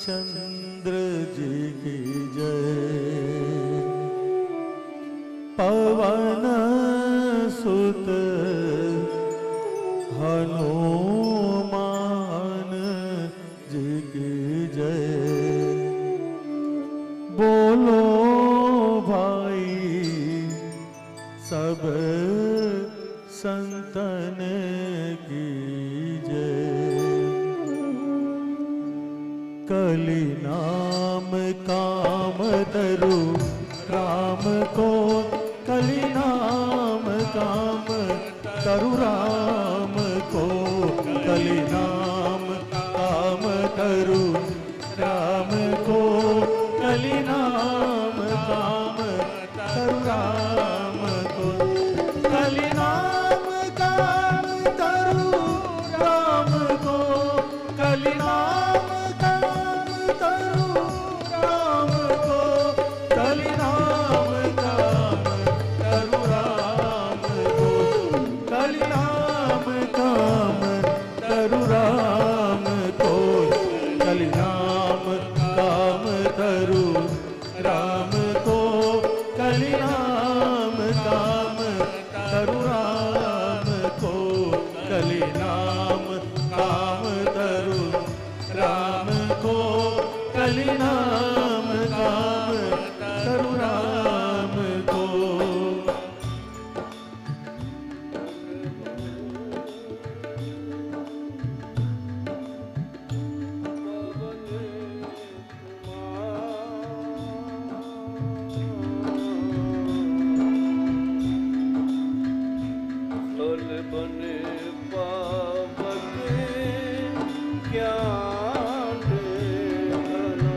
चंद्र जी की जय। पवन सुत हनुमान जी की जय। बोलो भाई सब संतन की जय। कली नाम काम तरु राम को, कली नाम काम तरु राम को, कली नाम काम तरु राम को, कली नाम काम तरु राम को, कली नाम काम तरु राम को, कली नाम काम तरु राम को, कली नाम काम तरु राम को, कली नाम काम तरु राम को, कली नाम काम तरु राम को, कली नाम काम तरु राम को, कली नाम काम तरु राम को, कली नाम काम तरु राम को। बने पावन ज्ञान घना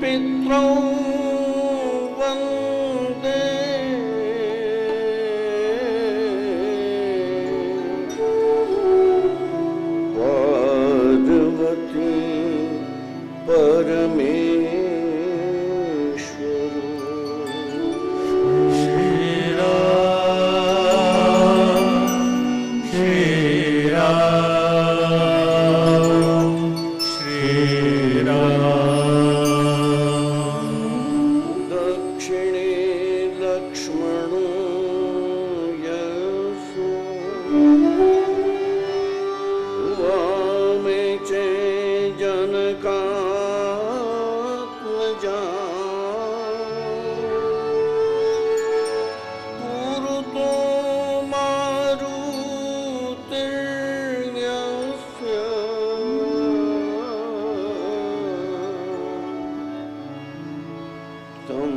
पित्रौ वन्दे पार्वती परमेश्वर। श्री राम श्री राम श्री राम। दक्षिणे लक्ष्मणो यशो वामे च जनकात्मजा पुरतो मारुतिर्यस्य तं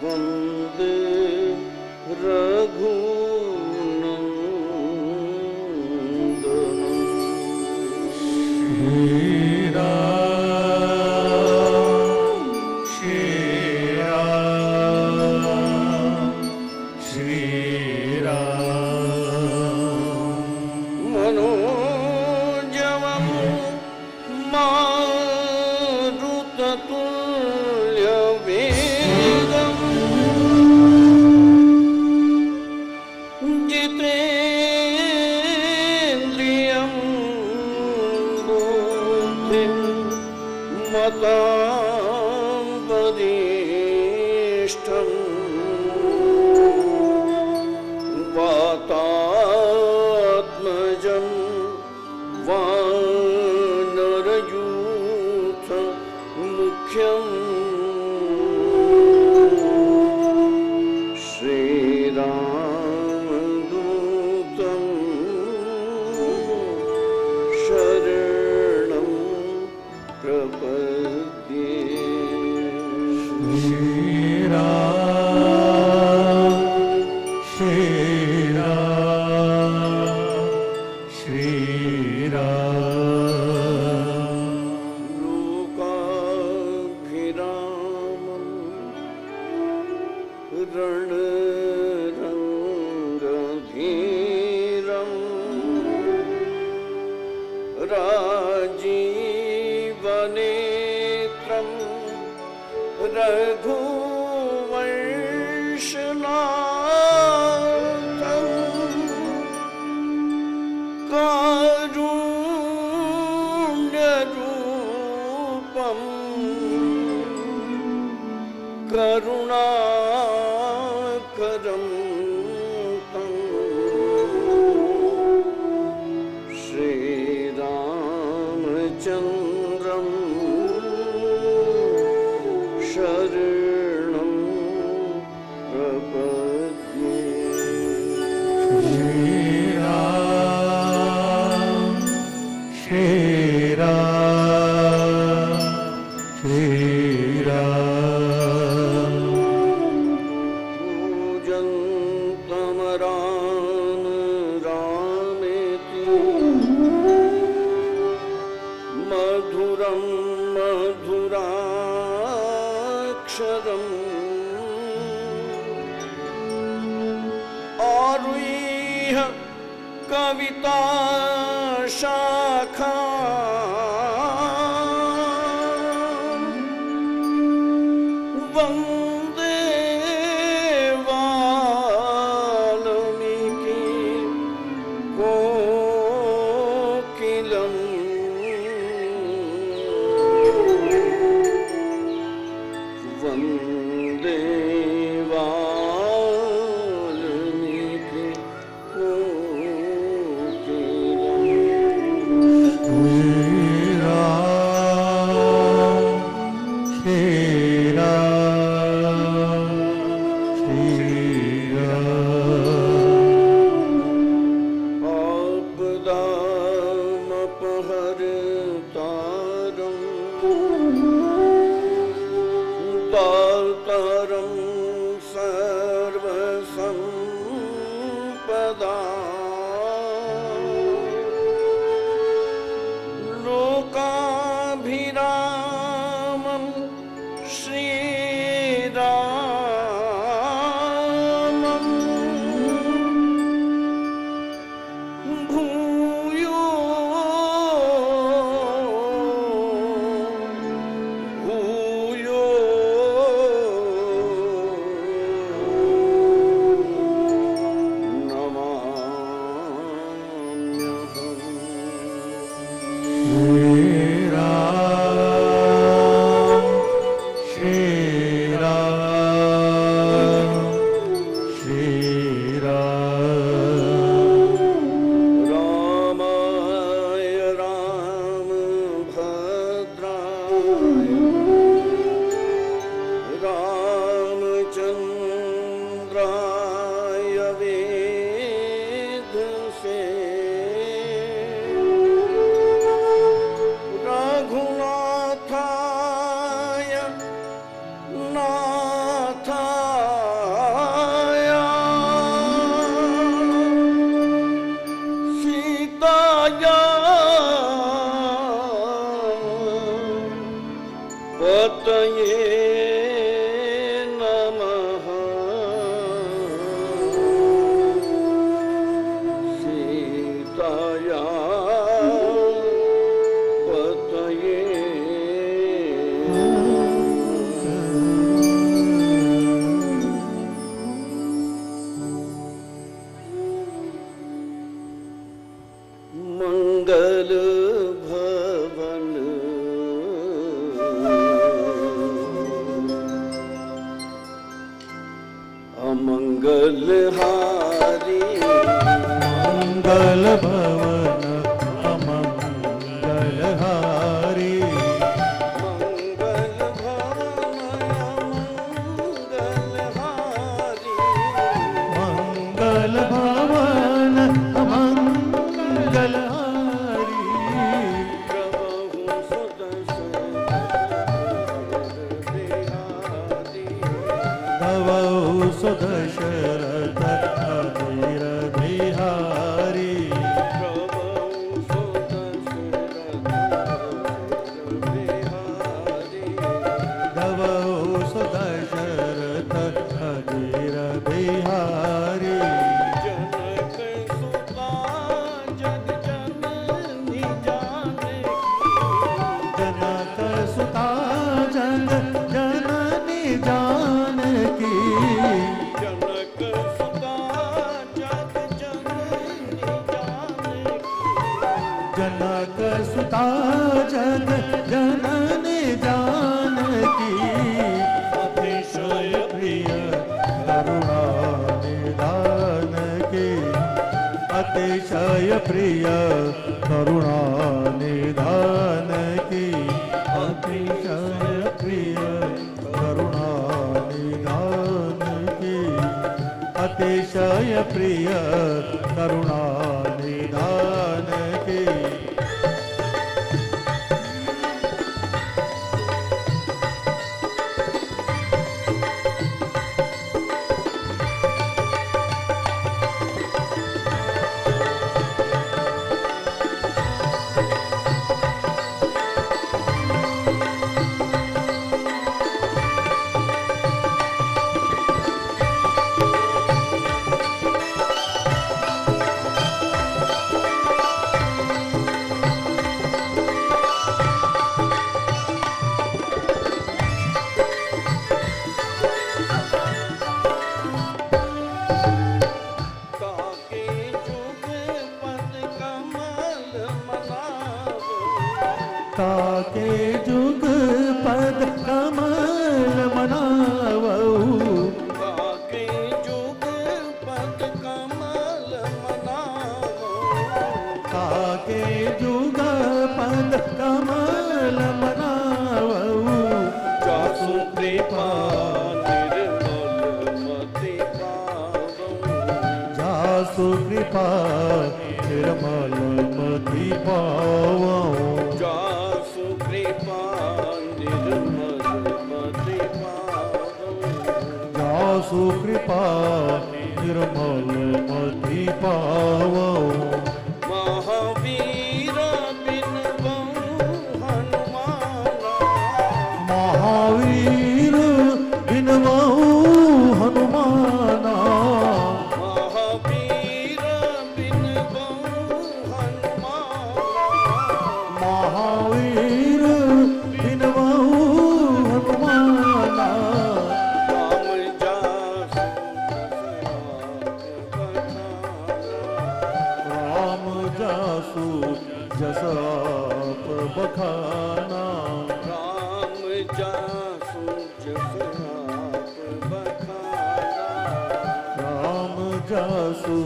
वन्दे रघुनन्दनम्। श्री राम श्री राम श्री राम। मनोजवं मारुततुल्यवेगम् जितेन्द्रियं बुद्धिं मतां वरिष्ठम् वातात्मजं वानरयूथ मुख्यम् श्रीरामदूतं शरणं प्रपद्ये। श्री राम श्री राम श्री राम। लोकाभिरामं रणरङ्गधीरं राजीवनेत्रं रघुवंशनाथं कारुण्यरूपं करुणाकरं तं श्रीरामचन्द्रं शरणं प्रपद्ये। श्री राम श्री राम श्री राम। पूजन्तमरान् रामेति मधुरं मधुराक्षरम् आरुह्य कविता शाखा वन्दे वाल्मीकि कोकिलम् वन्दे वाल्मीकि कोकिलम्। सुता जग जननी जानकी अतिशय प्रिय करुणा निधान की अतिशय प्रिय करुणा निधान की अतिशय प्रिय करुणा निधान की अतिशय प्रिय करुणा निधान की ताके जुग पद कमल मनावो ताके जुग पद कमल मनावो ताके जुग पद कमल मनावो जासु कृपा निर्मल मति पावो जासु कृपा निर्मल मति पावो जासु कृपा निर्मल मति पावो जासु कृपा निर्मल मति पावो महावीर बिन बहु हनुमाना महावीर बिन बहु हनुमाना महावीर बिन बहु हनुमाना महावीर बिन बहु हनुमाना राम जासु जस आप बखाना राम जासु जस आप बखाना राम जासु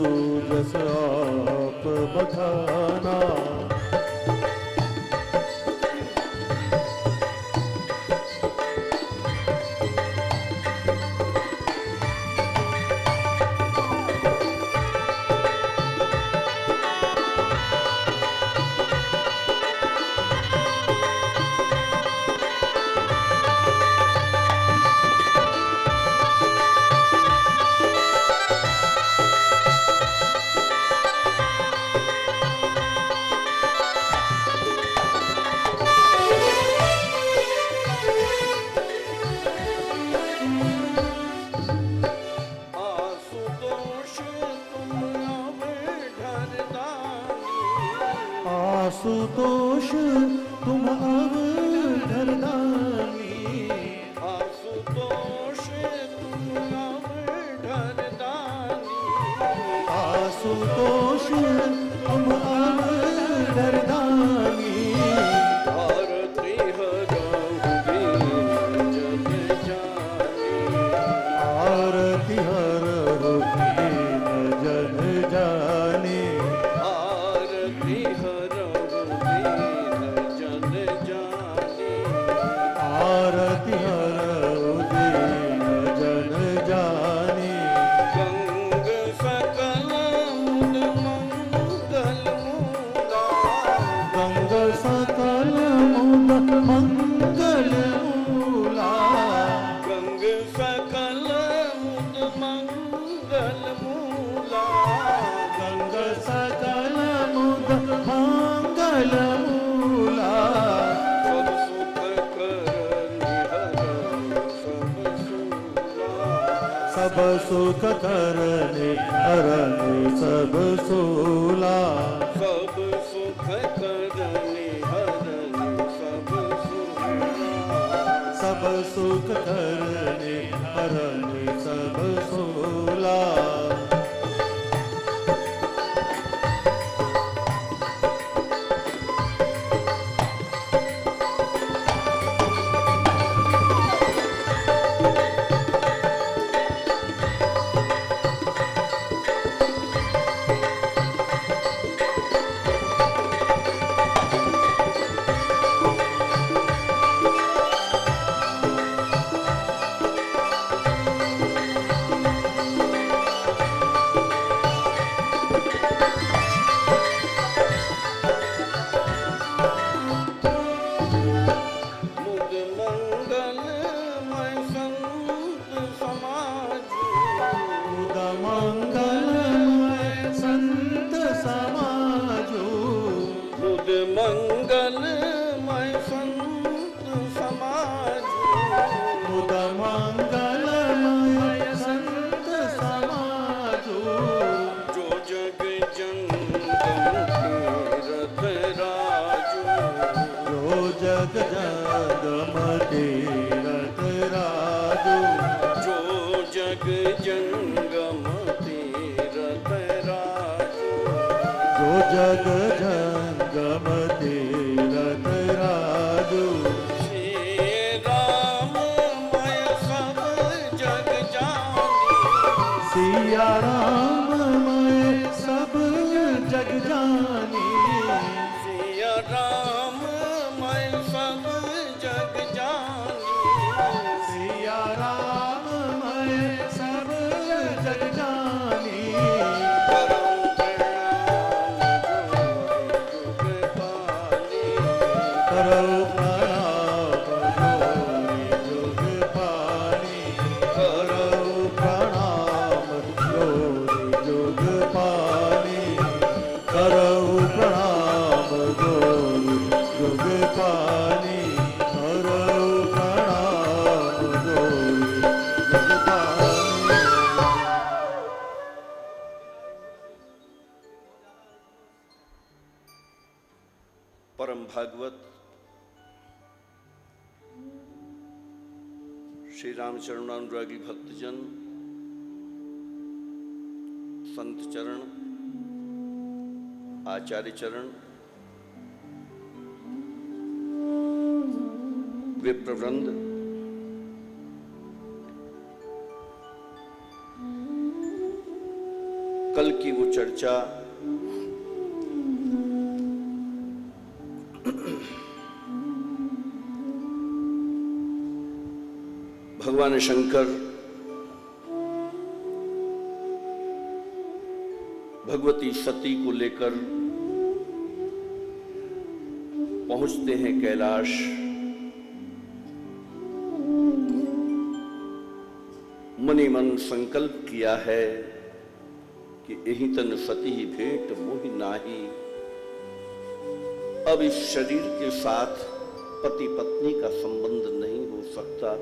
जस आप बखाना आशुतोष तुम अवधरदानी आशुतोष तुम अवधरदानी आशुतोष तुम अवधरदानी आरती हरहु दीन जन जानी आरती हरहु दीन जन जानी आरती हरहु दीन जन आरती हरहु दीन जानी जन जानी गंग सकल मुद मंगल मूला गंग सकल मुद मंगल मूला गंग सकल मुद मंगल मूला गंग सकल मुद मंगल मूला सब सुख करनि हरनि सब सूला सब सुख करनि हरनि सब सूला सब सुख करनि हरनि सब सूला जग जंगम तीरथ राजू जो जग जंगम तीरथ राजू जो जग जंगम तीरथ राजू श्री राम मैं सब जग जानी सिया राम मैं सब जग जानी सिया राम मैं सब जग जानी सिया राम मैं सब जग जानी करम प्रणाम जुग पानी करो प्रणाम जोरी जुग पानी करो प्रणाम जोरी जुग पानी करो प्रणाम जोरी जुग पानी परम भागवत श्री रामचरण अनुरागी भक्तजन, संत चरण, आचार्य चरण, विप्रवृंद, कल की वो चर्चा भगवान शंकर भगवती सती को लेकर पहुंचते हैं कैलाश। मनि मन संकल्प किया है कि यही तन सती भेंट मोहि नाही। अब इस शरीर के साथ पति पत्नी का संबंध नहीं हो सकता।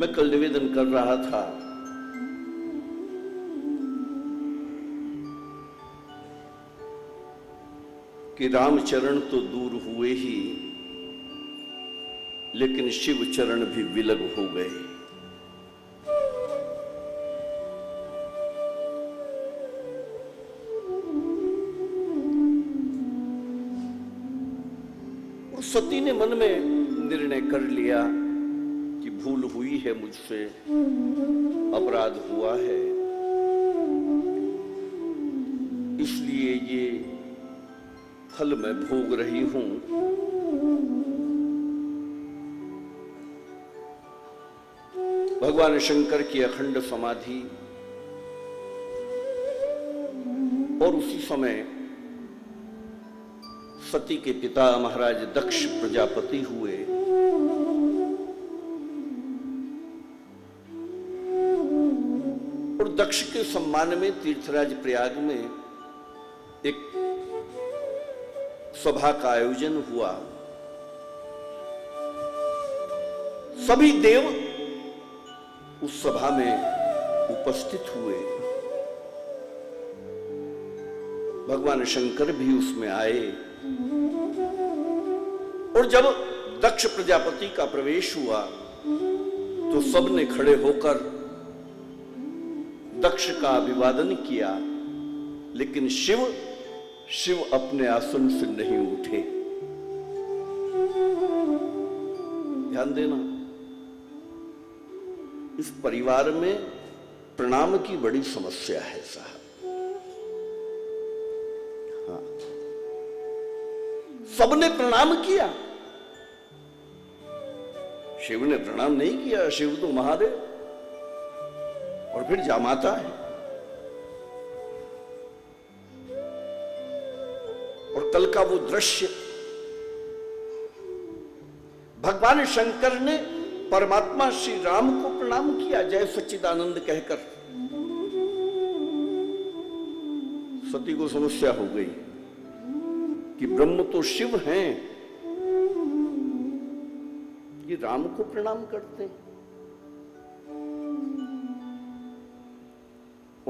मैं कल निवेदन कर रहा था कि रामचरण तो दूर हुए ही, लेकिन शिव चरण भी विलग हो गए। और सती ने मन में निर्णय कर लिया कि भूल हुई है मुझसे, अपराध हुआ है, इसलिए ये फल मैं भोग रही हूं। भगवान शंकर की अखंड समाधि और उसी समय सती के पिता महाराज दक्ष प्रजापति हुए। और दक्ष के सम्मान में तीर्थराज प्रयाग में एक सभा का आयोजन हुआ। सभी देव उस सभा में उपस्थित हुए। भगवान शंकर भी उसमें आए। और जब दक्ष प्रजापति का प्रवेश हुआ तो सबने खड़े होकर दक्ष का अभिवादन किया, लेकिन शिव अपने आसन से नहीं उठे। ध्यान देना, इस परिवार में प्रणाम की बड़ी समस्या है साहब। हाँ, सबने प्रणाम किया, शिव ने प्रणाम नहीं किया। शिव तो महादेव और फिर जामाता है। और कल का वो दृश्य, भगवान शंकर ने परमात्मा श्री राम को प्रणाम किया, जय सच्चिदानंद कहकर। सती को समस्या हो गई कि ब्रह्म तो शिव हैं, ये राम को प्रणाम करते हैं।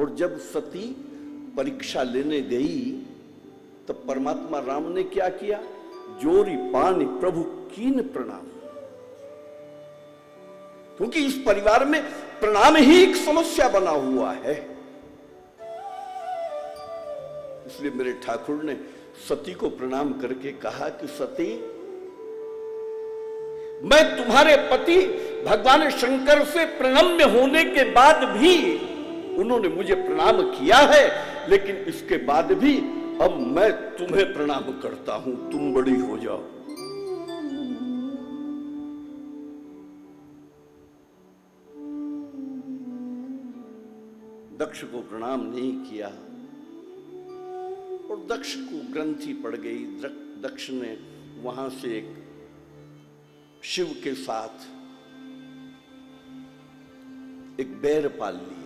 और जब सती परीक्षा लेने गई तब परमात्मा राम ने क्या किया? जोरी पानी प्रभु कीन प्रणाम। क्योंकि इस परिवार में प्रणाम ही एक समस्या बना हुआ है। इसलिए मेरे ठाकुर ने सती को प्रणाम करके कहा कि सती, मैं तुम्हारे पति भगवान शंकर से प्रणम्य होने के बाद भी उन्होंने मुझे प्रणाम किया है, लेकिन इसके बाद भी अब मैं तुम्हें प्रणाम करता हूं, तुम बड़ी हो जाओ। दक्ष को प्रणाम नहीं किया और दक्ष को ग्रंथि पड़ गई। दक्ष ने वहां से एक शिव के साथ एक बैर पाल लिया।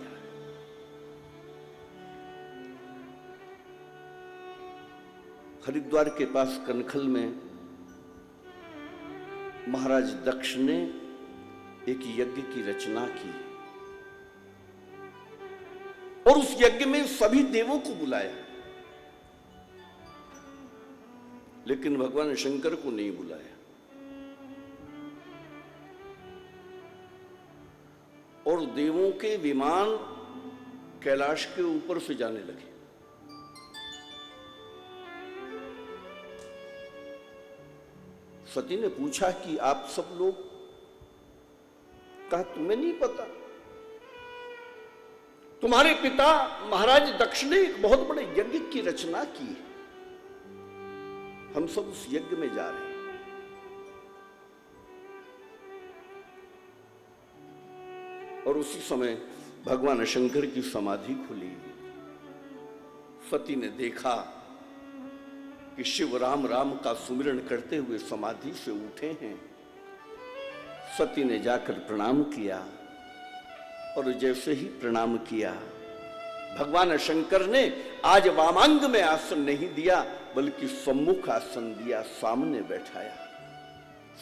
हरिद्वार के पास कनखल में महाराज दक्ष ने एक यज्ञ की रचना की और उस यज्ञ में सभी देवों को बुलाया, लेकिन भगवान शंकर को नहीं बुलाया। और देवों के विमान कैलाश के ऊपर से जाने लगे। सती ने पूछा कि आप सब लोग, कहा तुम्हें नहीं पता? तुम्हारे पिता महाराज दक्ष ने एक बहुत बड़े यज्ञ की रचना की है, हम सब उस यज्ञ में जा रहे हैं। और उसी समय भगवान शंकर की समाधि खुली। सती ने देखा कि शिव राम राम का सुमिरन करते हुए समाधि से उठे हैं। सती ने जाकर प्रणाम किया और जैसे ही प्रणाम किया, भगवान शंकर ने आज वामांग में आसन नहीं दिया बल्कि सम्मुख आसन दिया, सामने बैठाया।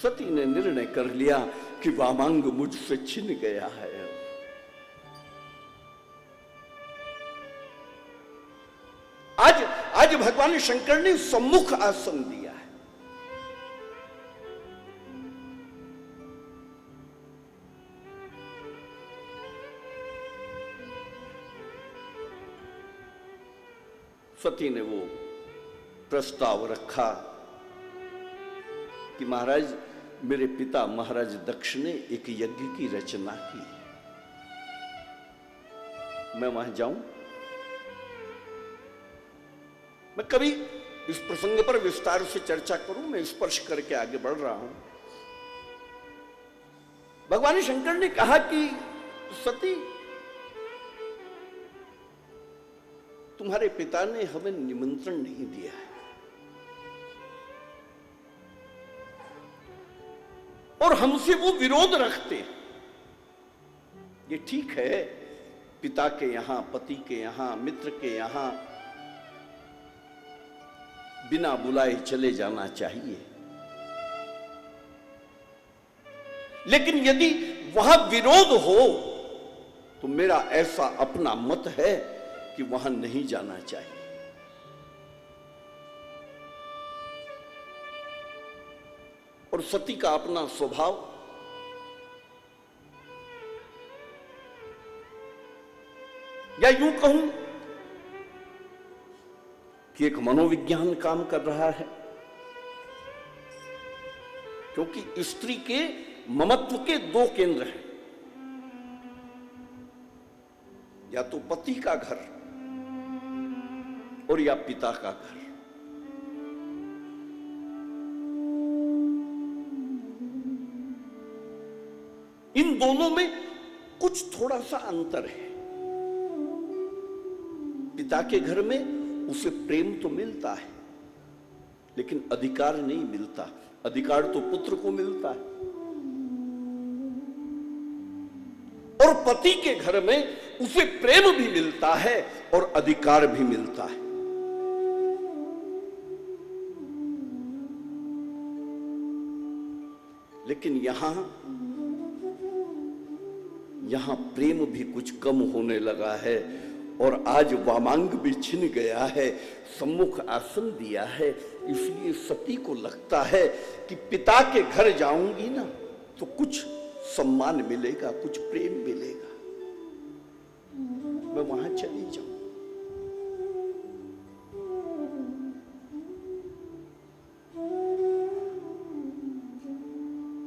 सती ने निर्णय कर लिया कि वामांग मुझसे छिन गया है। आज भगवान शंकर ने सम्मुख आसन दिया है। सती ने वो प्रस्ताव रखा कि महाराज, मेरे पिता महाराज दक्ष ने एक यज्ञ की रचना की, मैं वहां जाऊं? मैं कभी इस प्रसंग पर विस्तार से चर्चा करूं, मैं स्पर्श करके आगे बढ़ रहा हूं। भगवान शंकर ने कहा कि सती, तुम्हारे पिता ने हमें निमंत्रण नहीं दिया है और हमसे वो विरोध रखते हैं। ये ठीक है, पिता के यहां, पति के यहां, मित्र के यहां बिना बुलाए चले जाना चाहिए, लेकिन यदि वहां विरोध हो तो मेरा ऐसा अपना मत है कि वहां नहीं जाना चाहिए। और सती का अपना स्वभाव, या यूं कहूं कि एक मनोविज्ञान काम कर रहा है, क्योंकि स्त्री के ममत्व के दो केंद्र हैं, या तो पति का घर और या पिता का घर। इन दोनों में कुछ थोड़ा सा अंतर है। पिता के घर में उसे प्रेम तो मिलता है, लेकिन अधिकार नहीं मिलता। अधिकार तो पुत्र को मिलता है। और पति के घर में उसे प्रेम भी मिलता है और अधिकार भी मिलता है। लेकिन यहां प्रेम भी कुछ कम होने लगा है और आज वामांग भी छिन गया है, सम्मुख आसन दिया है। इसलिए सती को लगता है कि पिता के घर जाऊंगी ना तो कुछ सम्मान मिलेगा, कुछ प्रेम मिलेगा, मैं वहां चली जाऊं।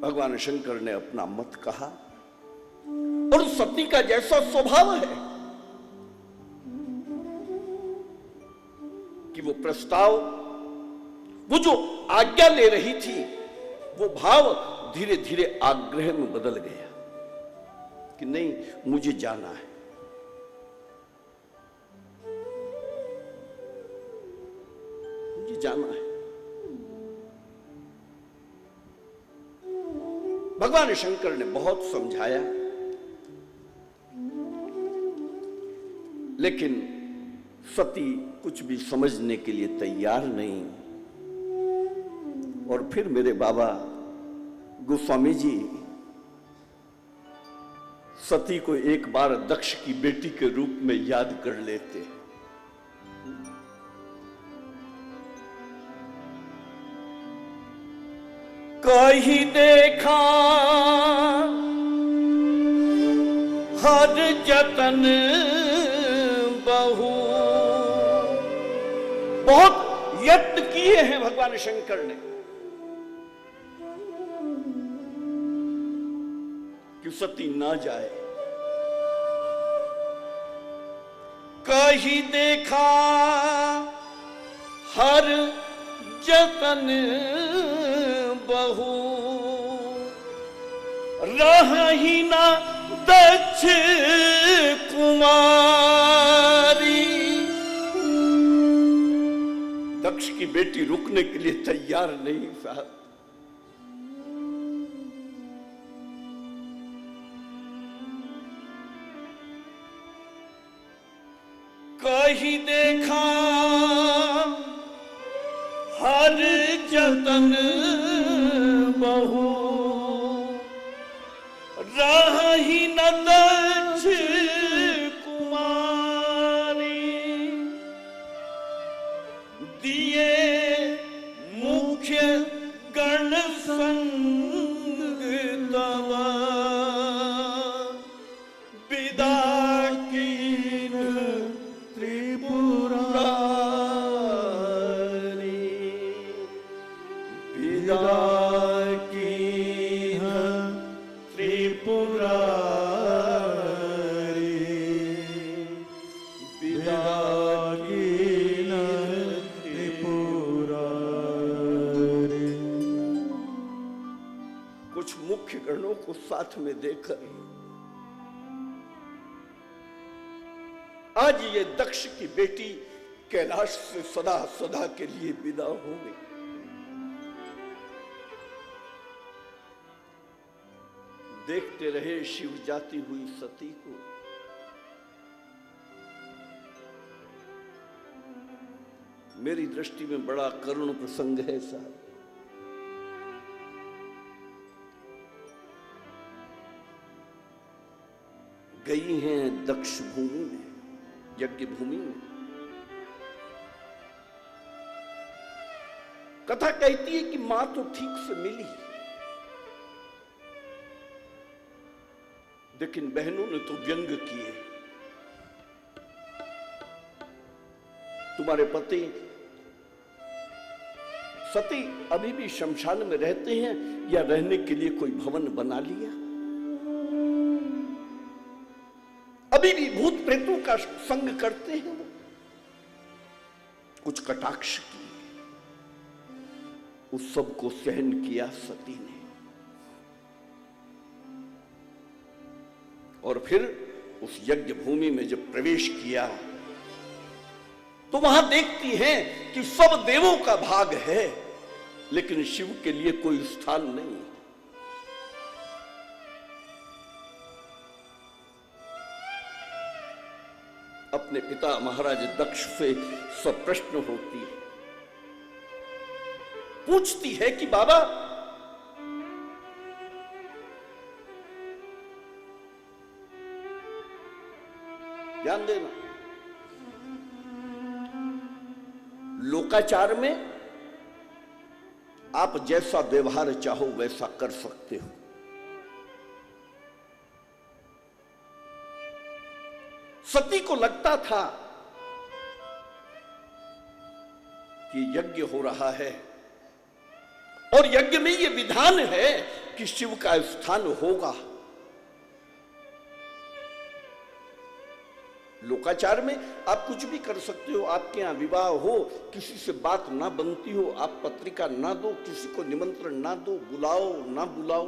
भगवान शंकर ने अपना मत कहा और सती का जैसा स्वभाव है कि वो प्रस्ताव, वो जो आज्ञा ले रही थी, वो भाव धीरे धीरे आग्रह में बदल गया कि नहीं, मुझे जाना है। मुझे जाना है। भगवान शंकर ने बहुत समझाया, लेकिन सती कुछ भी समझने के लिए तैयार नहीं। और फिर मेरे बाबा गोस्वामी जी सती को एक बार दक्ष की बेटी के रूप में याद कर लेते हैं। कहीं देखा हर जतन बहु, बहुत यत्न किए हैं भगवान शंकर ने कि सती ना जाए। कहीं देखा हर जतन बहु, रही ना दक्ष कुमारी। दक्ष की बेटी रुकने के लिए तैयार नहीं साहब। कहीं देखा हर जतन बहु, रही न दक्ष कुमारी। दिए मुख्य गण संग तब, विदा कीन त्रिपुरारी। विदा कीन त्रिपुरारी। विदा कीन त्रिपुरारी। कुछ मुख्य गणों को साथ में देकर आज ये दक्ष की बेटी कैलाश से सदा सदा के लिए विदा हो गई। देखते रहे शिव जाती हुई सती को। मेरी दृष्टि में बड़ा करुण प्रसंग है साहब। गई हैं दक्ष भूमि में, यज्ञ भूमि में। कथा कहती है कि मां तो ठीक से मिली, लेकिन बहनों ने तो व्यंग किए। तुम्हारे पति सती अभी भी शमशान में रहते हैं या रहने के लिए कोई भवन बना लिया? अभी भी भूत प्रेतों का संग करते हैं वो? कुछ कटाक्ष किए, उस सब को सहन किया सती ने। और फिर उस यज्ञ भूमि में जब प्रवेश किया तो वहां देखती हैं कि सब देवों का भाग है, लेकिन शिव के लिए कोई स्थान नहीं। अपने पिता महाराज दक्ष से सब प्रश्न होती है, पूछती है कि बाबा ध्यान देना, लोकाचार में आप जैसा व्यवहार चाहो वैसा कर सकते हो। सती को लगता था कि यज्ञ हो रहा है और यज्ञ में यह विधान है कि शिव का स्थान होगा। लोकाचार में आप कुछ भी कर सकते हो, आपके यहां विवाह हो, किसी से बात ना बनती हो, आप पत्रिका ना दो, किसी को निमंत्रण ना दो, बुलाओ ना बुलाओ,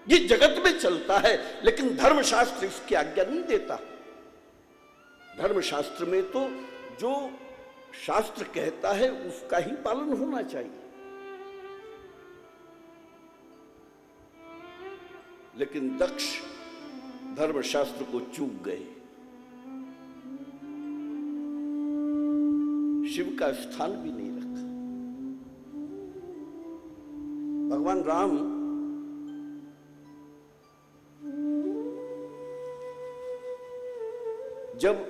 ये जगत में चलता है। लेकिन धर्मशास्त्र इसकी आज्ञा नहीं देता। धर्मशास्त्र में तो जो शास्त्र कहता है उसका ही पालन होना चाहिए। लेकिन दक्ष धर्मशास्त्र को चूक गए, शिव का स्थान भी नहीं रखा। भगवान राम जब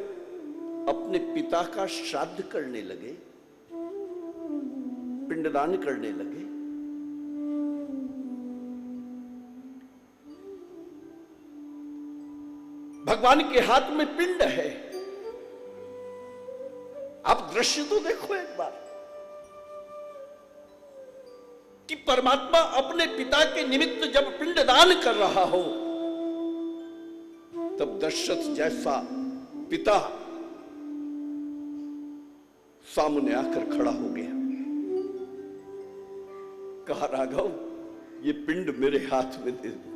अपने पिता का श्राद्ध करने लगे, पिंडदान करने लगे, भगवान के हाथ में पिंड है। आप दृश्य तो देखो एक बार कि परमात्मा अपने पिता के निमित्त जब पिंडदान कर रहा हो तब दशरथ जैसा पिता सामने आकर खड़ा हो गया। कहा, राघव ये पिंड मेरे हाथ में दे दो।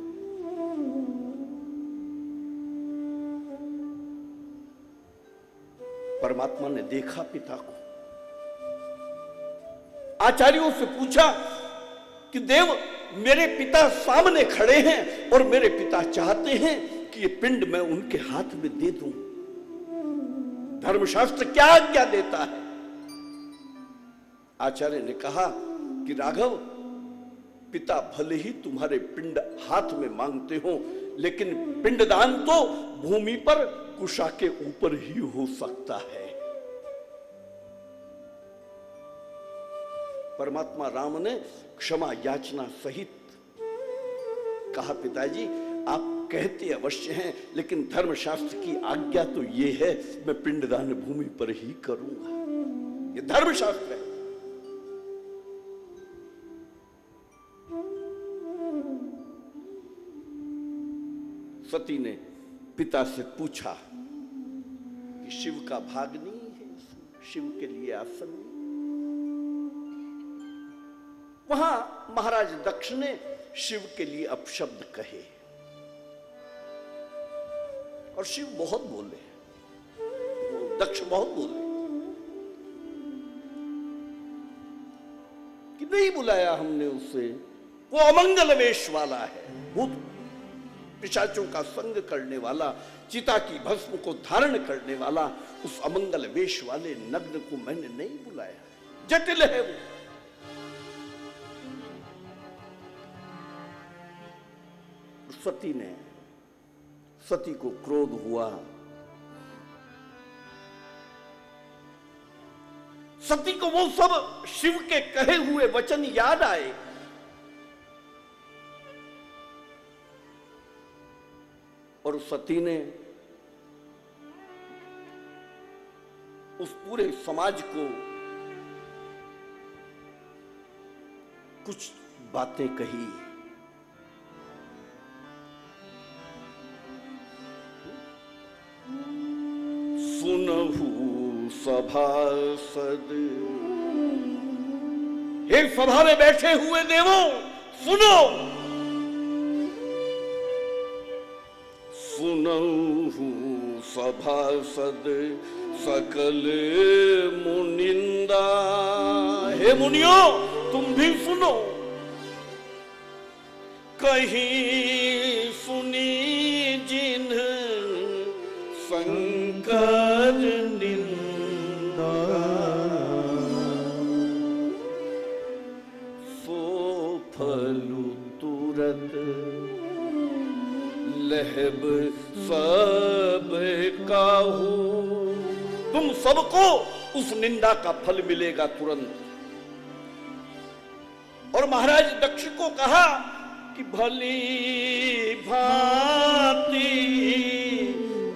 परमात्मा ने देखा पिता को, आचार्यों से पूछा कि देव मेरे पिता सामने खड़े हैं और मेरे पिता चाहते हैं कि ये पिंड मैं उनके हाथ में दे दूं, धर्मशास्त्र क्या आज्ञा देता है? आचार्य ने कहा कि राघव पिता भले ही तुम्हारे पिंड हाथ में मांगते हो, लेकिन पिंडदान तो भूमि पर कुशा के ऊपर ही हो सकता है। परमात्मा राम ने क्षमा याचना सहित कहा, पिताजी आप कहते अवश्य हैं, लेकिन धर्मशास्त्र की आज्ञा तो यह है मैं पिंडदान भूमि पर ही करूंगा, ये धर्मशास्त्र है। सती ने पिता से पूछा कि शिव का भाग नहीं है, शिव के लिए आसन नहीं। वहां महाराज दक्ष ने शिव के लिए अपशब्द कहे और शिव बहुत बोले, दक्ष बहुत बोले कि नहीं बुलाया हमने उसे, वो अमंगल वेश वाला है, भूत पिशाचों का संग करने वाला, चिता की भस्म को धारण करने वाला, उस अमंगल वेश वाले नग्न को मैंने नहीं बुलाया, जटिल है वो। सती को क्रोध हुआ। सती को वो सब शिव के कहे हुए वचन याद आए। और सती ने उस पूरे समाज को कुछ बातें कही। सुनहु सभासद, हे सभा में बैठे हुए देवों सुनो, सुनहु सभासद सकल मुनिंदा, हे मुनियों तुम भी सुनो, कहीं सुनी जिन शंकर निंदा, सो फलु तुरत लहब सब काहू। तुम सबको उस निंदा का फल मिलेगा तुरंत। और महाराज दक्ष को कहा कि भली भांति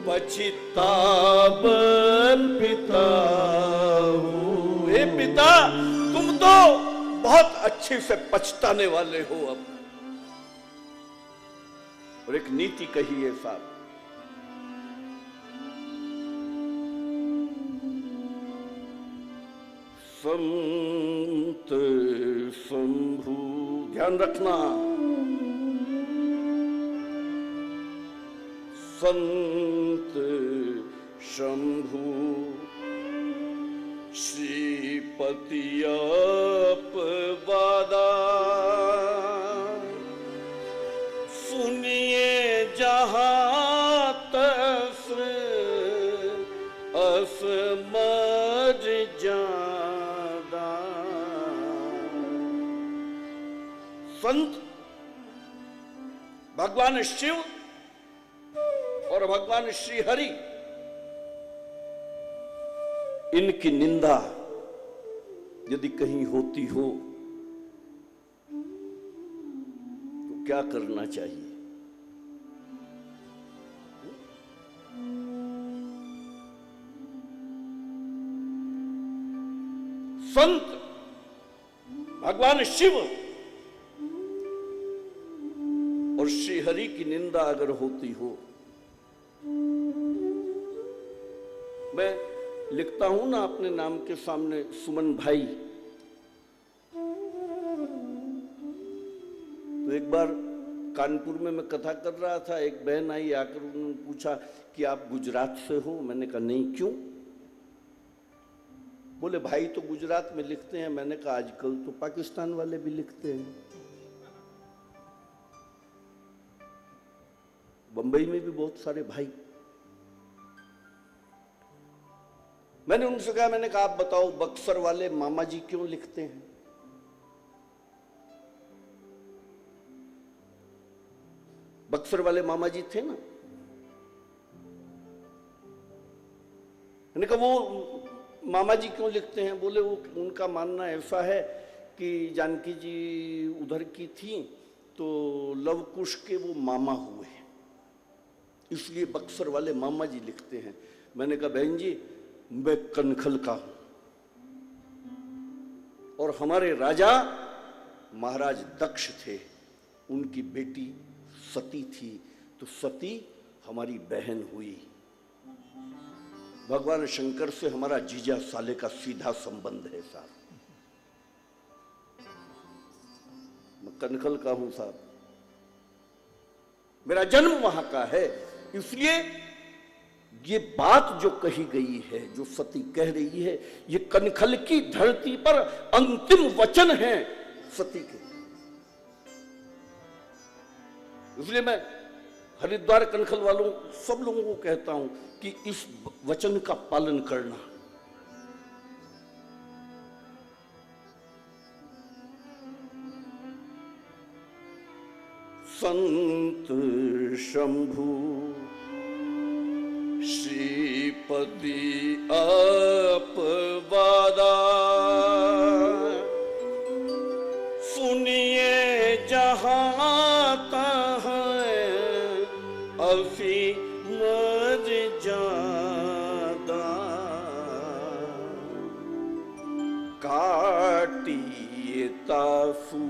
पछतावन पिता, हे पिता तुम तो बहुत अच्छे से पछताने वाले हो अब। और एक नीति कही है साहब, संत शंभु, ध्यान रखना, संत शंभु श्रीपति अपवादा, सुनिए जहां तस असमझ जादा। संत भगवान शिव और भगवान श्री हरि, इनकी निंदा यदि कहीं होती हो तो क्या करना चाहिए? संत भगवान शिव और श्री हरि की निंदा अगर होती हो, मैं लिखता हूं ना अपने नाम के सामने सुमन भाई, तो एक बार कानपुर में मैं कथा कर रहा था, एक बहन आई, आकर उन्होंने पूछा कि आप गुजरात से हो? मैंने कहा नहीं, क्यों? बोले भाई तो गुजरात में लिखते हैं। मैंने कहा आजकल तो पाकिस्तान वाले भी लिखते हैं, बंबई में भी बहुत सारे भाई। मैंने उनसे कहा, मैंने कहा आप बताओ बक्सर वाले मामा जी क्यों लिखते हैं? बक्सर वाले मामा जी थे ना, मैंने कहा वो मामा जी क्यों लिखते हैं? बोले वो उनका मानना ऐसा है कि जानकी जी उधर की थी तो लव कुश के वो मामा हुए, इसलिए बक्सर वाले मामा जी लिखते हैं। मैंने कहा बहन जी मैं कनखल का हूं और हमारे राजा महाराज दक्ष थे, उनकी बेटी सती थी, तो सती हमारी बहन हुई। भगवान शंकर से हमारा जीजा साले का सीधा संबंध है साहब। मैं कनखल का हूं साहब, मेरा जन्म वहां का है, इसलिए ये बात जो कही गई है, जो सती कह रही है, ये कनखल की धरती पर अंतिम वचन है सती के। इसलिए मैं हरिद्वार कनखल वालों सब लोगों को कहता हूं कि इस वचन का पालन करना। संत शंभु श्रीपति अपवादा, सुनिए जहां अफी मज जादा, काटिए तासु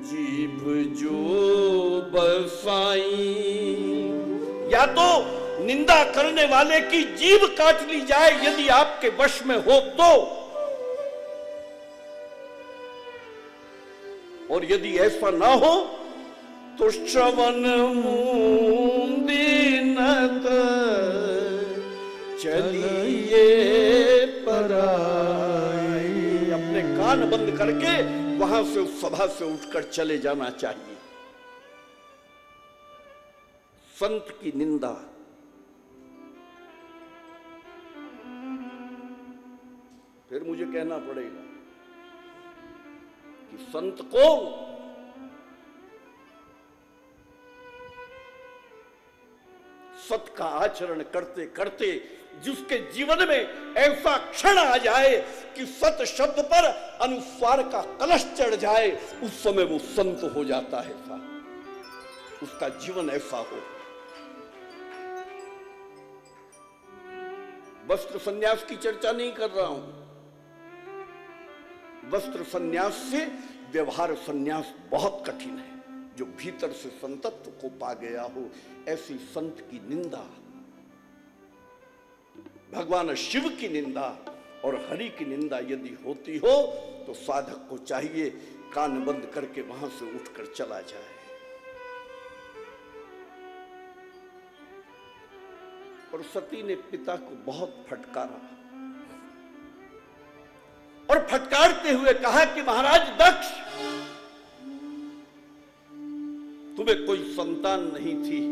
जीभ जो बसाई। या तो निंदा करने वाले की जीभ काट ली जाए यदि आपके वश में हो तो, और यदि ऐसा ना हो तो श्रवण मूंदीनत चलिए पराई। अपने कान बंद करके वहां से उस सभा से उठकर चले जाना चाहिए। संत की निंदा, फिर मुझे कहना पड़ेगा कि संत को सत का आचरण करते करते जिसके जीवन में ऐसा क्षण आ जाए कि सत शब्द पर अनुस्वार का कलश चढ़ जाए, उस समय वो संत हो जाता है। उसका जीवन ऐसा हो। वस्त्र संन्यास की चर्चा नहीं कर रहा हूं। वस्त्र संन्यास से व्यवहार संन्यास बहुत कठिन है। जो भीतर से संतत्व को पा गया हो, ऐसी संत की निंदा, भगवान शिव की निंदा और हरि की निंदा यदि होती हो तो साधक को चाहिए कान बंद करके वहां से उठकर चला जाए। और सती ने पिता को बहुत फटकारा और फटकारते हुए कहा कि महाराज दक्ष, तुम्हें कोई संतान नहीं थी,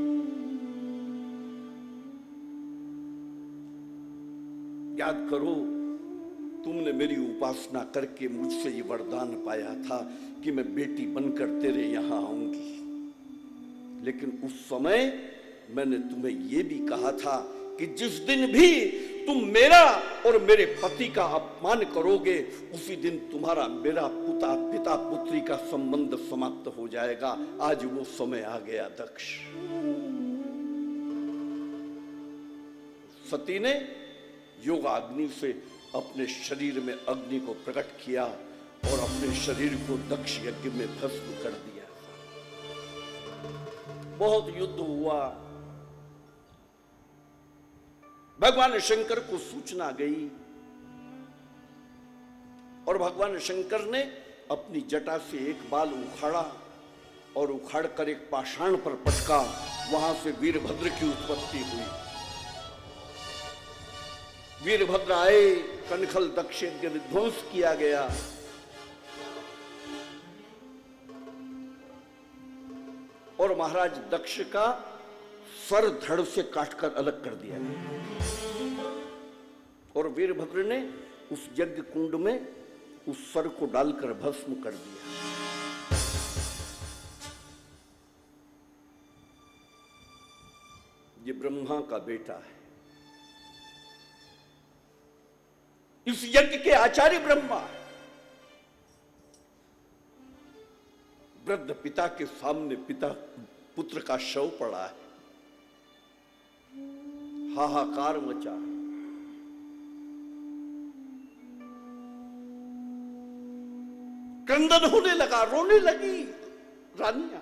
याद करो तुमने मेरी उपासना करके मुझसे ये वरदान पाया था कि मैं बेटी बनकर तेरे यहां आऊंगी। लेकिन उस समय मैंने तुम्हें यह भी कहा था कि जिस दिन भी तुम मेरा और मेरे पति का अपमान करोगे, उसी दिन तुम्हारा मेरा पिता पुत्री का संबंध समाप्त हो जाएगा। आज वो समय आ गया दक्ष। सती ने योगाग्नि से अपने शरीर में अग्नि को प्रकट किया और अपने शरीर को दक्ष यज्ञ में भस्म कर दिया। बहुत युद्ध हुआ। भगवान शंकर को सूचना गई और भगवान शंकर ने अपनी जटा से एक बाल उखाड़ा और उखाड़कर एक पाषाण पर पटका। वहां से वीरभद्र की उत्पत्ति हुई। वीरभद्र आए, कनखल दक्ष यज्ञ विध्वंस किया गया। और महाराज दक्ष का सर धड़ से काटकर अलग कर दिया गया। और वीरभद्र ने उस यज्ञ कुंड में उस सर को डालकर भस्म कर दिया। ये ब्रह्मा का बेटा है। इस यज्ञ के आचार्य ब्रह्मा है। वृद्ध पिता के सामने पुत्र का शव पड़ा है। हाहाकार मचा। क्रंदन होने लगा, रोने लगी रानियां।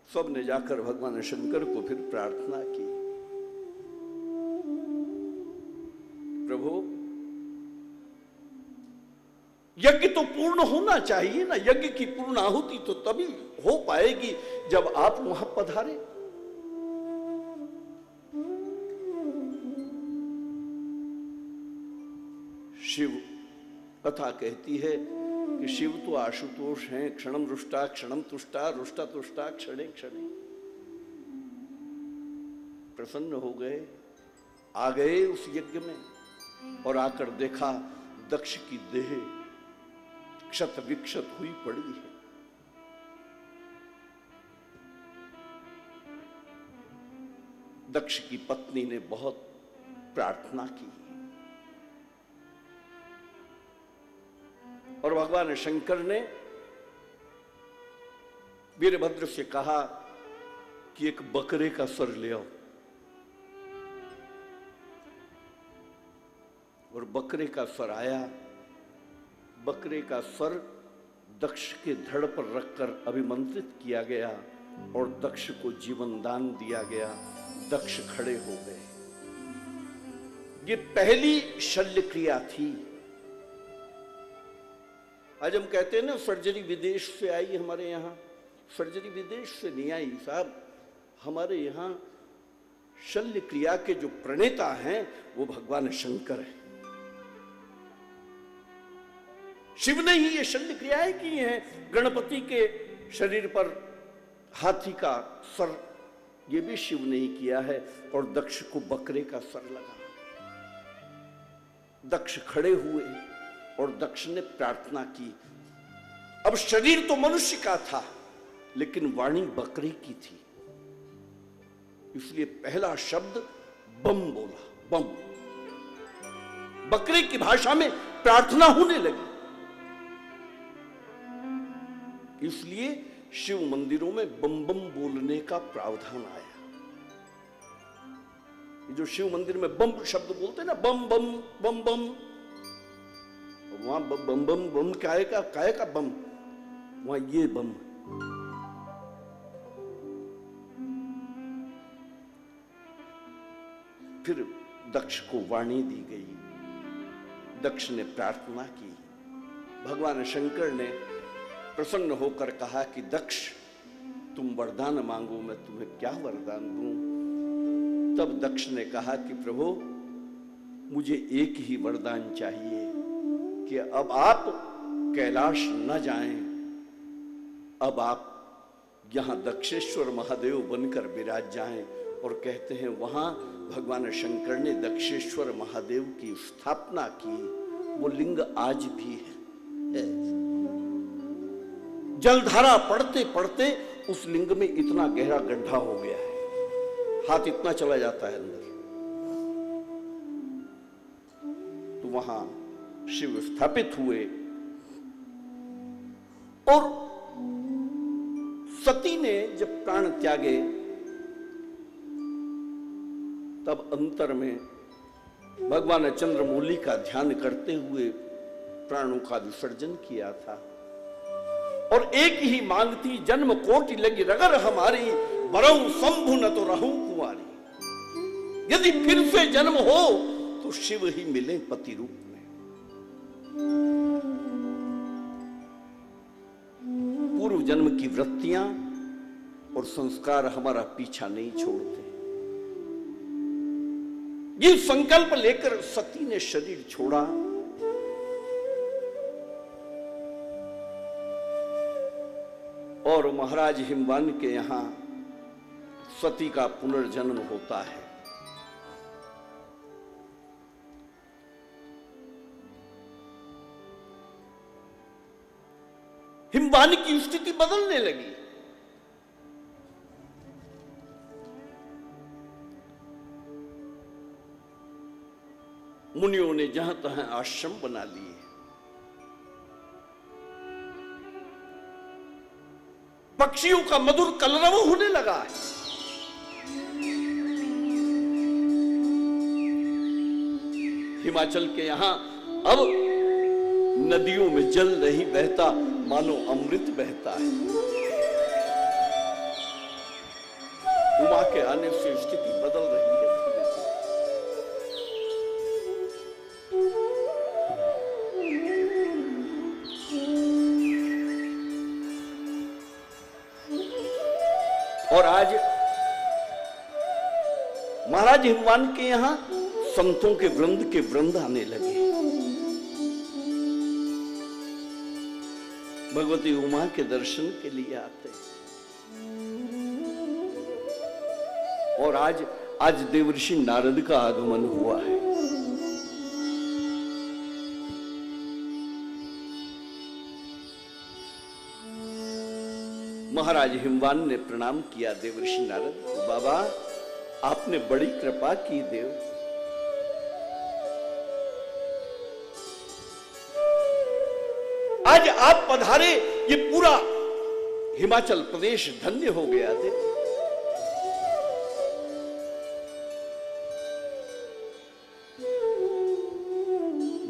सबने जाकर भगवान शंकर को फिर प्रार्थना की, प्रभु यज्ञ तो पूर्ण होना चाहिए ना। यज्ञ की पूर्ण आहुति तो तभी हो पाएगी जब आप वहां पधारे। शिव कथा कहती है कि शिव तो आशुतोष हैं, क्षणम रुष्टा क्षणम तुष्टा, रुष्टा तुष्टा क्षणे क्षणे। प्रसन्न हो गए, आ गए उस यज्ञ में और आकर देखा दक्ष की देह क्षत विक्षत हुई पड़ी है। दक्ष की पत्नी ने बहुत प्रार्थना की और भगवान शंकर ने वीरभद्र से कहा कि एक बकरे का सर ले आओ। और बकरे का सर आया। बकरे का सर दक्ष के धड़ पर रखकर अभिमंत्रित किया गया और दक्ष को जीवन दान दिया गया। दक्ष खड़े हो गए। ये पहली शल्य क्रिया थी। आज हम कहते हैं ना सर्जरी विदेश से आई हमारे यहां। सर्जरी विदेश से नहीं आई साहब, हमारे यहां शल्य क्रिया के जो प्रणेता हैं वो भगवान शंकर हैं। शिव ने ही ये शल्य क्रियाएं की हैं। गणपति के शरीर पर हाथी का सर, ये भी शिव ने ही किया है। और दक्ष को बकरे का सर लगा। दक्ष खड़े हुए और दक्ष ने प्रार्थना की अब शरीर तो मनुष्य का था, लेकिन वाणी बकरी की थी, इसलिए पहला शब्द बम बोला, बम। बकरी की भाषा में प्रार्थना होने लगी। इसलिए शिव मंदिरों में बम बम बोलने का प्रावधान आया। जो शिव मंदिर में बम शब्द बोलते हैं ना, बम बम बम बम, वहां बम बम बम काय का बम, वहां ये बम। फिर दक्ष को वाणी दी गई। दक्ष ने प्रार्थना की। भगवान शंकर ने प्रसन्न होकर कहा कि दक्ष, तुम वरदान मांगो, मैं तुम्हें क्या वरदान दूं। तब दक्ष ने कहा कि प्रभु, मुझे एक ही वरदान चाहिए कि अब आप कैलाश न जाएं, अब आप यहां दक्षेश्वर महादेव बनकर विराज जाएं। और कहते हैं वहां भगवान शंकर ने दक्षेश्वर महादेव की स्थापना की। वो लिंग आज भी है। जलधारा पड़ते पड़ते उस लिंग में इतना गहरा गड्ढा हो गया है, हाथ इतना चला जाता है अंदर। तो वहां शिव स्थापित हुए और सती ने जब प्राण त्यागे तब अंतर में भगवान चंद्रमौली का ध्यान करते हुए प्राणों का विसर्जन किया था। और एक ही मांग थी, जन्म कोटि लगी रगर हमारी, बरऊ शंभु न तो रहूं कुंवारी। यदि फिर से जन्म हो तो शिव ही मिले पति रूप में। पूर्व जन्म की वृत्तियां और संस्कार हमारा पीछा नहीं छोड़ते। ये संकल्प लेकर सती ने शरीर छोड़ा। और महाराज हिमवान के यहां सती का पुनर्जन्म होता है। हिमवान की स्थिति बदलने लगी। मुनियों ने जहां तहां आश्रम बना लिए। पक्षियों का मधुर कलरव होने लगा है। हिमाचल के यहां अब नदियों में जल नहीं बहता, मानो अमृत बहता है। उमा के आने से स्थिति बदल रही है। और आज महाराज हिमवान के यहां संतों के वृंद आने लगे। भगवती उमा के दर्शन के लिए आते। और आज देवर्षि नारद का आगमन हुआ है। महाराज हिमवान ने प्रणाम किया देवर्षि नारद को। बाबा, आपने बड़ी कृपा की देव। आज आप पधारे, ये पूरा हिमाचल प्रदेश धन्य हो गया देव।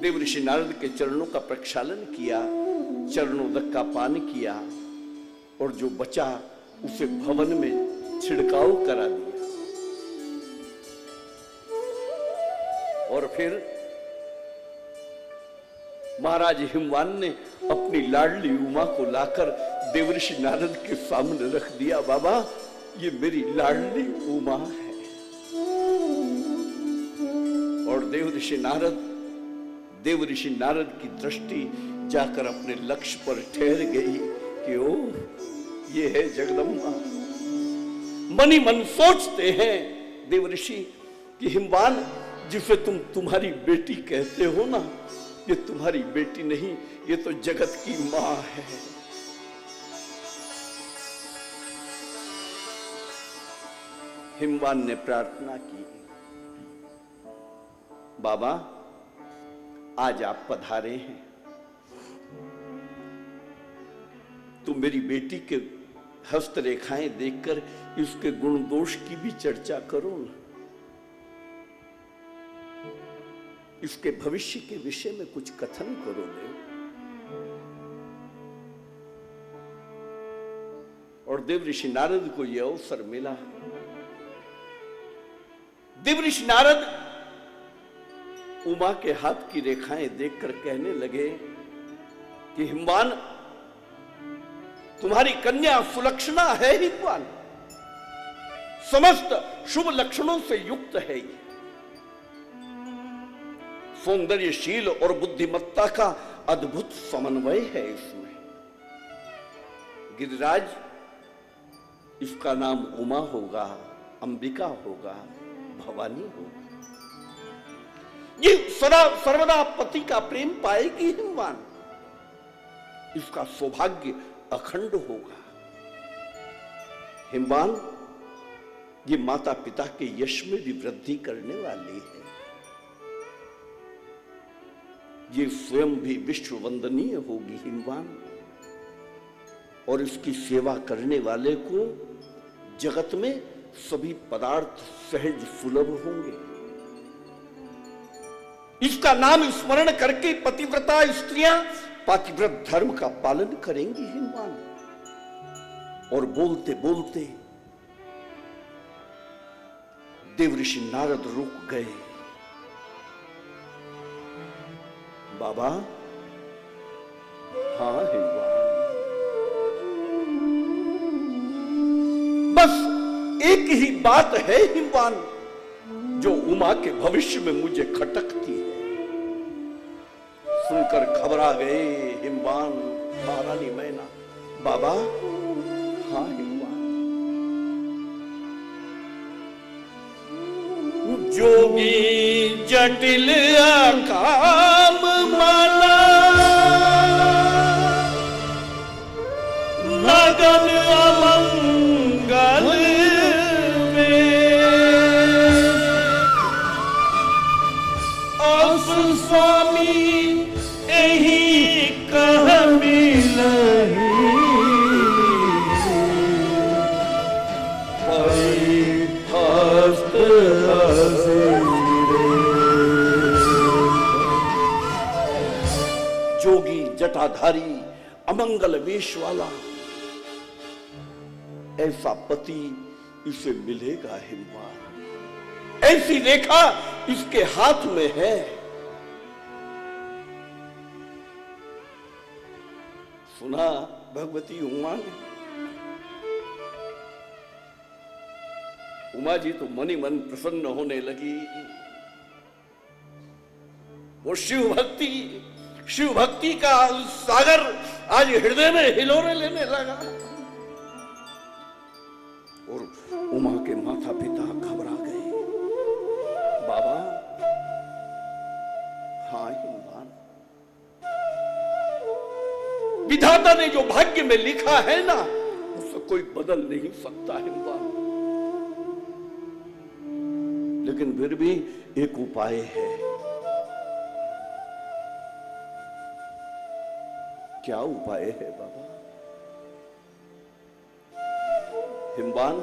देवर्षि नारद के चरणों का प्रक्षालन किया, चरणोदक का पान किया और जो बचा उसे भवन में छिड़काव करा दिया। और फिर महाराज हिमवान ने अपनी लाडली उमा को लाकर देवर्षि नारद के सामने रख दिया। बाबा, ये मेरी लाडली उमा है। और देवर्षि नारद की दृष्टि जाकर अपने लक्ष्य पर ठहर गई कि ओ, ये है जगदम्बा। मनी मन सोचते हैं देवर्षि कि हिमवान, जिसे तुम तुम्हारी बेटी कहते हो ना, ये तुम्हारी बेटी नहीं, ये तो जगत की मां है। हिमवान ने प्रार्थना की, बाबा आज आप पधारे हैं तो मेरी बेटी के हस्तरेखाएं देखकर इसके गुण दोष की भी चर्चा करो ना, इसके भविष्य के विषय में कुछ कथन करो देव। और देव ऋषि नारद को यह अवसर मिला। देव ऋषि नारद उमा के हाथ की रेखाएं देखकर कहने लगे कि हिमवान, तुम्हारी कन्या सुलक्षणा है हिमवान, समस्त शुभ लक्षणों से युक्त है ये, सौंदर्यशील और बुद्धिमत्ता का अद्भुत समन्वय है इसमें। गिरिराज, इसका नाम उमा होगा, अंबिका होगा, भवानी होगा। ये सदा सर्वदा पति का प्रेम पाएगी हिमवान, इसका सौभाग्य अखंड होगा। हिमवान, ये माता पिता के यश में भी वृद्धि करने वाली है, ये स्वयं भी विश्व वंदनीय होगी हिमवान, और इसकी सेवा करने वाले को जगत में सभी पदार्थ सहज सुलभ होंगे। इसका नाम स्मरण करके पतिव्रता स्त्रियां पातिव्रत धर्म का पालन करेंगी हिमवान। और बोलते बोलते देवऋषि नारद रुक गए। बाबा, हाँ हिमवान, बस एक ही बात है हिमवान जो उमा के भविष्य में मुझे खटकती है। सुनकर घबरा गए हिमवान, महारानी मैना। बाबा, हाँ हिमवान। जोगी जटिल काम माना, लगन अमंगल स्वामी यही कह मिलही, हस्त जोगी जटाधारी अमंगल वेश वाला ऐसा पति इसे मिलेगा हिमवान। ऐसी रेखा इसके हाथ में है। सुना भगवती उमा ने। उमा जी तो मन ही मन प्रसन्न होने लगी। वो शिव भक्ति का सागर आज हृदय में हिलोरे लेने लगा। और उमा के माता पिता घबरा गए। बाबा, हाँ हिमवान, विधाता ने जो भाग्य में लिखा है ना, उसे कोई बदल नहीं सकता हिमवान। लेकिन फिर भी एक उपाय है। क्या उपाय है बाबा? हिमवान,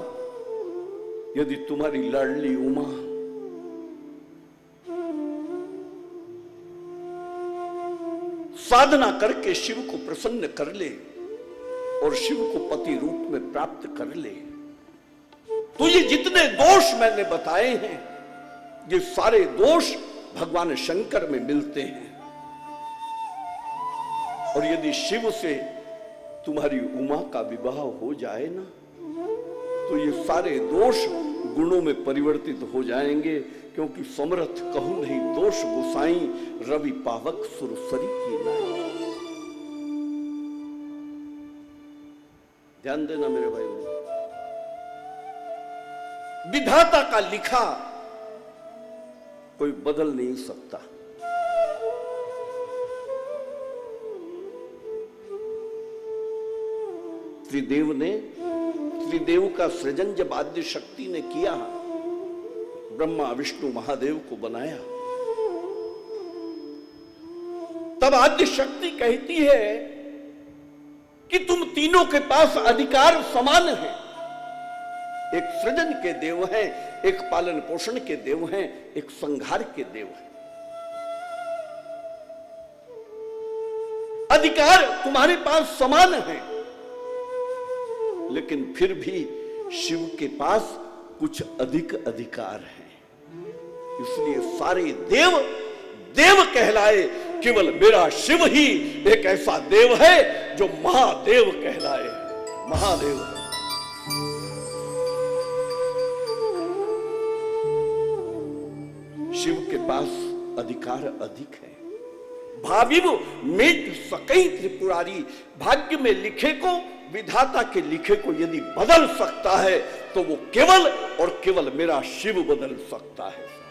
यदि तुम्हारी लाडली उमा साधना करके शिव को प्रसन्न कर ले और शिव को पति रूप में प्राप्त कर ले, तो ये जितने दोष मैंने बताए हैं, ये सारे दोष भगवान शंकर में मिलते हैं। और यदि शिव से तुम्हारी उमा का विवाह हो जाए ना, तो ये सारे दोष गुणों में परिवर्तित हो जाएंगे। क्योंकि समर्थ कहूं नहीं दोष गुसाई, रवि पावक सुरसरी की नाई। ध्यान देना मेरे भाई, विधाता का लिखा कोई बदल नहीं सकता। त्रिदेव ने त्रिदेव का सृजन जब आद्य शक्ति ने किया, ब्रह्मा विष्णु महादेव को बनाया, तब आद्य शक्ति कहती है कि तुम तीनों के पास अधिकार समान है। एक सृजन के देव हैं, एक पालन पोषण के देव हैं, एक संहार के देव हैं। अधिकार तुम्हारे पास समान है, लेकिन फिर भी शिव के पास कुछ अधिक अधिकार है। इसलिए सारे देव देव कहलाए, केवल मेरा शिव ही एक ऐसा देव है जो महादेव कहलाए, महादेव है। शिव के पास अधिकार अधिक है। भाविव मेट सकई त्रिपुरारी, भाग्य में लिखे को, विधाता के लिखे को यदि बदल सकता है तो वो केवल और केवल मेरा शिव बदल सकता है।